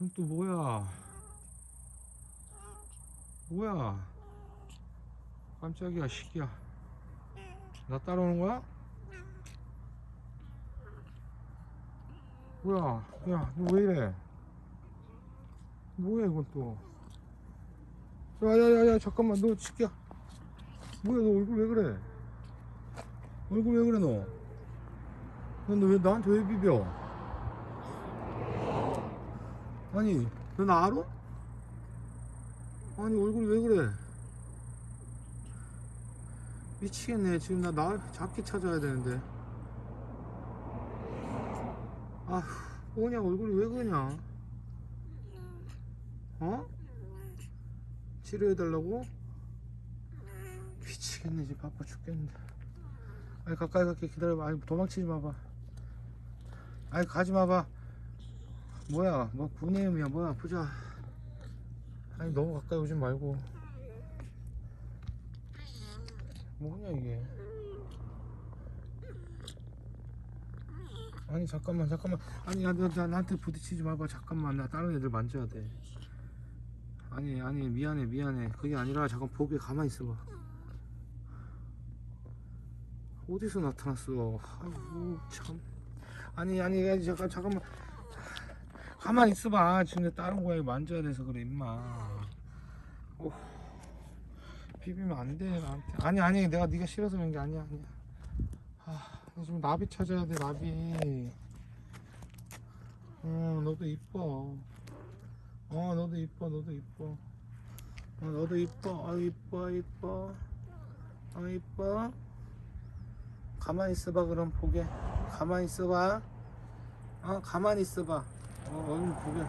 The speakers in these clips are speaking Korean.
그럼 또 뭐야? 뭐야? 깜짝이야, 시기야. 나 따라오는 거야? 뭐야? 야, 너 왜 이래? 뭐야, 이건 또? 야야야야, 잠깐만, 너 시기야. 뭐야, 너 얼굴 왜 그래? 얼굴 왜 그래, 너? 너 왜 나한테 왜 비벼? 아니, 너 나 알아? 아니, 얼굴 왜 그래? 미치겠네. 지금 나 잡기 찾아야 되는데. 아, 뭐냐, 얼굴이 왜 그러냐? 어? 치료해달라고? 미치겠네. 지금 바빠 죽겠는데. 아니, 가까이 갈게. 기다려봐. 아니, 도망치지 마봐. 아니, 가지 마봐. 뭐야, 뭐 구내음이야. 뭐야, 보자. 아니, 너무 가까이 오지 말고. 뭐냐, 이게. 아니, 잠깐만. 아니, 야, 너 나한테 부딪히지 마봐. 잠깐만. 나 다른 애들 만져야 돼. 아니, 미안해. 그게 아니라 잠깐 보게 가만히 있어봐. 어디서 나타났어? 아이고, 참. 아니, 야, 잠깐만. 가만히 있어봐. 지금 내 다른 고양이 만져야 돼서 그래, 임마. 비비면 안 돼, 나한테. 아니, 내가 네가 싫어서 그런 게 아니야. 나 지금 나비 찾아야 돼, 나비. 너도 이뻐. 너도 이뻐. 너도 이뻐. 이뻐. 가만히 있어봐, 그럼 보게. 가만히 있어봐. 가만히 있어봐. 얼굴 보게.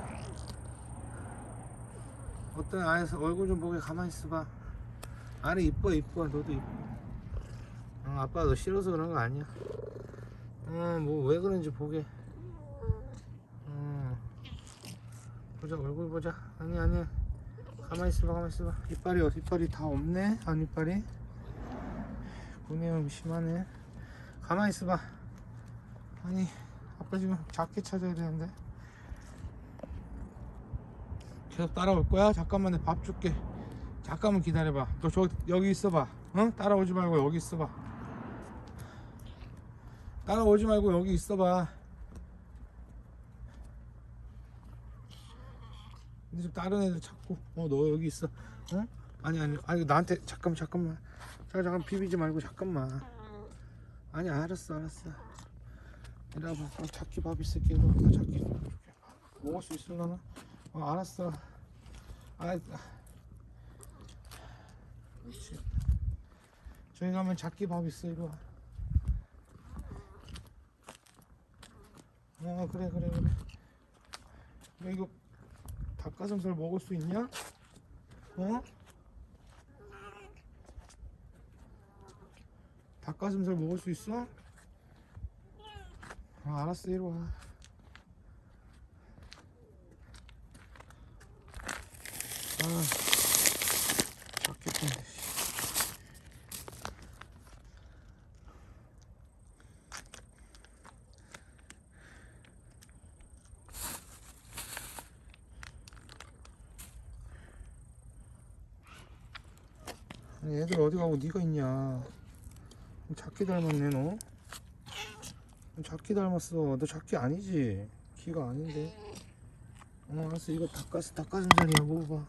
어떤 아이서 얼굴 좀 보게. 가만히 있어봐. 아니, 이뻐. 너도 이뻐. 아빠 너 싫어서 그런 거 아니야. 뭐 왜 그런지 보게. 보자, 얼굴 보자. 아니. 가만히 있어봐. 이빨이 다 없네. 안 이빨이. 구내염 심하네. 가만히 있어봐. 아니, 아빠 지금 작게 찾아야 되는데. 계속 따라올 거야? 잠깐만, 내 밥 줄게. 잠깐만 기다려봐. 너 여기 있어봐. 따라오지 말고 여기 있어봐. 따라오지 말고 여기 있어봐. 근데 좀 다른 애들 찾고. 너 여기 있어. 아니, 나한테 잠깐만. 잠깐 비비지 말고 잠깐만. 아니, 알았어. 이리 와봐. 잡기 밥 있을게. 이리 와. 잡기 먹을 수 있을라나? 알았어. 그렇지. 저기 가면 잡기 밥 있어. 이리 와. 그래. 너 이거 닭가슴살 먹을 수 있냐? 닭가슴살 먹을 수 있어? 알았어. 이리 와. 잡겠다. 아니, 애들 어디 가고 네가 있냐? 작게 닮았네, 너. 작게 닮았어. 너 작게 아니지? 키가 아닌데. 알았어. 이거 닭가슴살이야. 먹어봐.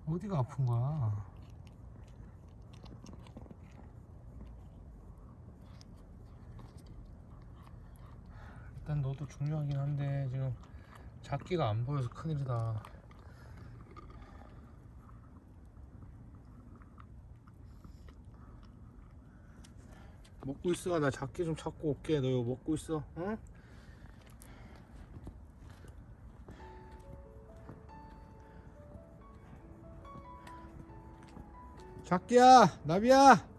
어디가 아픈 거야? 일단 너도 중요하긴 한데 지금 작기가 안 보여서 큰일이다. 먹고 있어. 나 작기 좀 찾고 올게. 너 이거 먹고 있어. 응? 작기야, 나비야.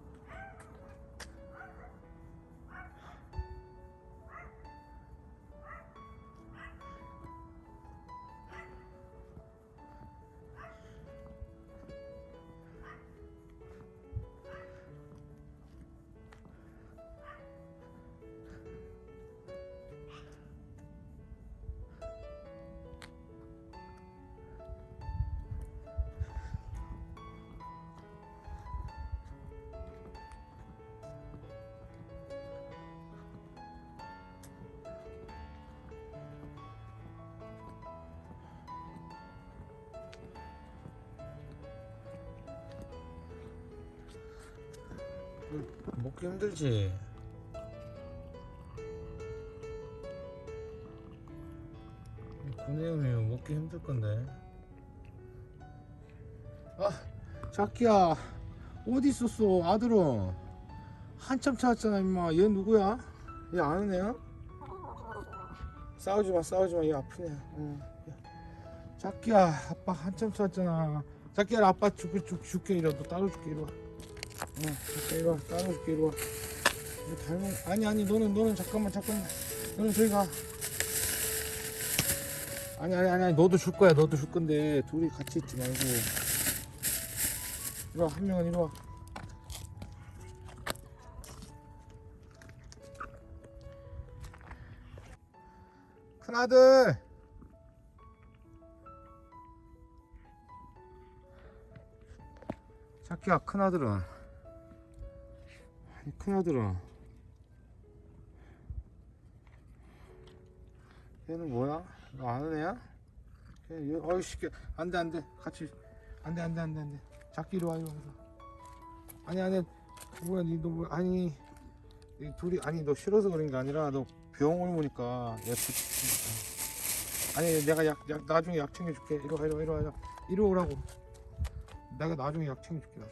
먹기 힘들지? 구내염이면 먹기 힘들 건데. 아, 자기야, 어디 있었어, 아들은? 한참 찾았잖아, 임마. 얘 누구야? 얘 아는 애야? 싸우지 마, 싸우지 마. 얘 아프네. 응. 자기야, 아빠 한참 찾았잖아. 자기야, 아빠 줄게. 이리 와. 너 따로 줄게. 이리 와. 자기야, 이리 와. 따로 줄게. 이리 와. 아니, 너는 잠깐만. 너는 저기 가. 아니, 너도 줄 거야. 너도 줄 건데 둘이 같이 있지 말고. 이리 와, 한 명은 이리 와. 큰아들. 자기야, 큰아들은. 얘는 뭐야? 너 아는 애야? 어이씨, 안돼. 같이. 안돼. 자기 이리 와. 아니, 뭐야, 너 뭐, 아니, 이 둘이, 아니, 너 싫어서 그런 게 아니라, 너 병원 오니까, 아니, 내가 나중에 약 챙겨줄게. 이리 오라고. 내가 나중에 약 챙겨줄게.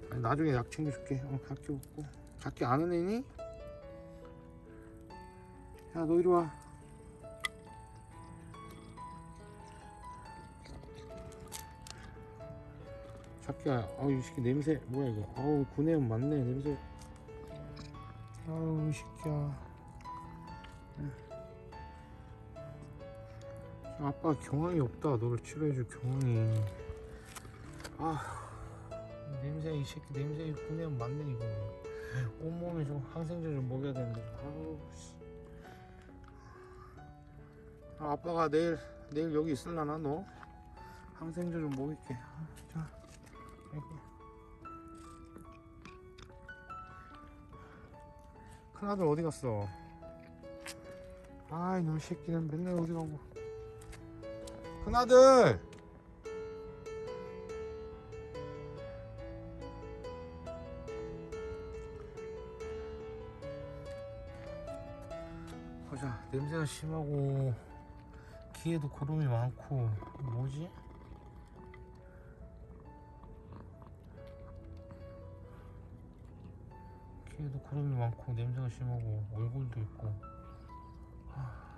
나중에 약 챙겨줄게. 학교 없고. 자기 아는 애니? 야, 너 이리 와. 자기야, 이 새끼 냄새 뭐야 이거? 구내염 많네 냄새. 이 새끼야. 아빠 경황이 없다. 너를 치료해줄 경황이. 냄새, 이 새끼 냄새. 구내염 많네 이거. 온몸에 좀 항생제 좀 먹여야 되는데. 아빠가 내일 여기 있을라나 너? 항생제 좀 먹일게. 자, 이렇게. 큰아들 어디 갔어? 이놈 새끼는 맨날 어디 가고. 큰아들. 보자. 냄새가 심하고 귀에도 고름이 많고. 뭐지? 귀에도 고름이 많고 냄새가 심하고 얼굴도 있고.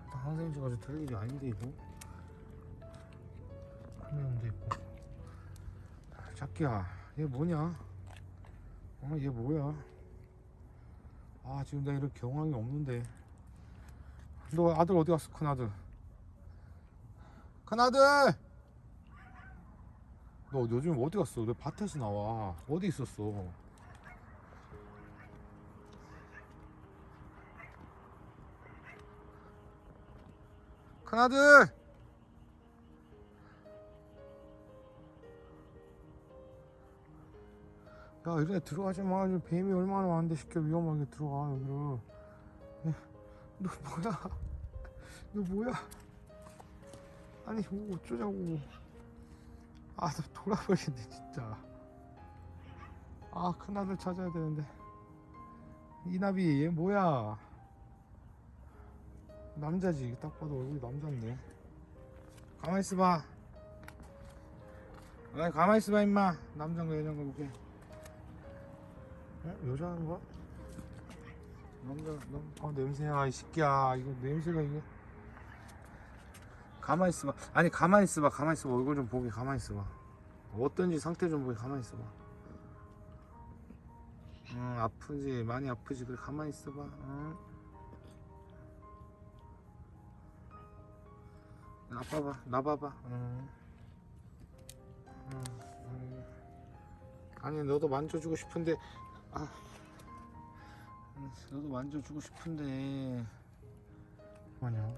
항생제 가지고 될 일이 아닌데 이거. 큰염도 있고. 자기야, 얘 뭐냐? 얘 뭐야? 지금 나 이럴 경황이 없는데. 너 아들 어디 갔어? 큰아들. 너 요즘 어디 갔어? 왜 밭에서 나와? 어디 있었어? 큰아들. 야, 이래 들어가지 마. 뱀이 얼마나 많은데 시켜. 위험하게 들어가 여기를. 너 뭐야? 아니, 뭐 어쩌자고. 너 돌아버리겠네 진짜. 큰아들 찾아야 되는데. 이나비, 얘 뭐야? 남자지. 딱 봐도 얼굴이 남잔데. 가만히 있어봐. 가만히 있어봐 임마. 남잔가 여잔가 볼게. 여자인 거야? 남자. 냄새야 이 새끼야. 이거 냄새가 이게. 가만히 있어봐. 가만히 있어봐. 얼굴 좀 보게. 가만히 있어봐. 어떤지 상태 좀 보게. 가만히 있어봐. 아프지. 많이 아프지. 그래, 가만히 있어봐. 나 봐봐. 아니, 너도 만져주고 싶은데. 너도 만져주고 싶은데. 뭐냐?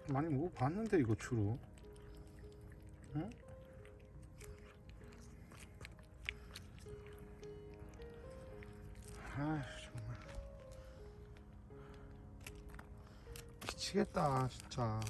많이 먹어봤는데 이거 주로. 응? 아휴 정말 미치겠다 진짜.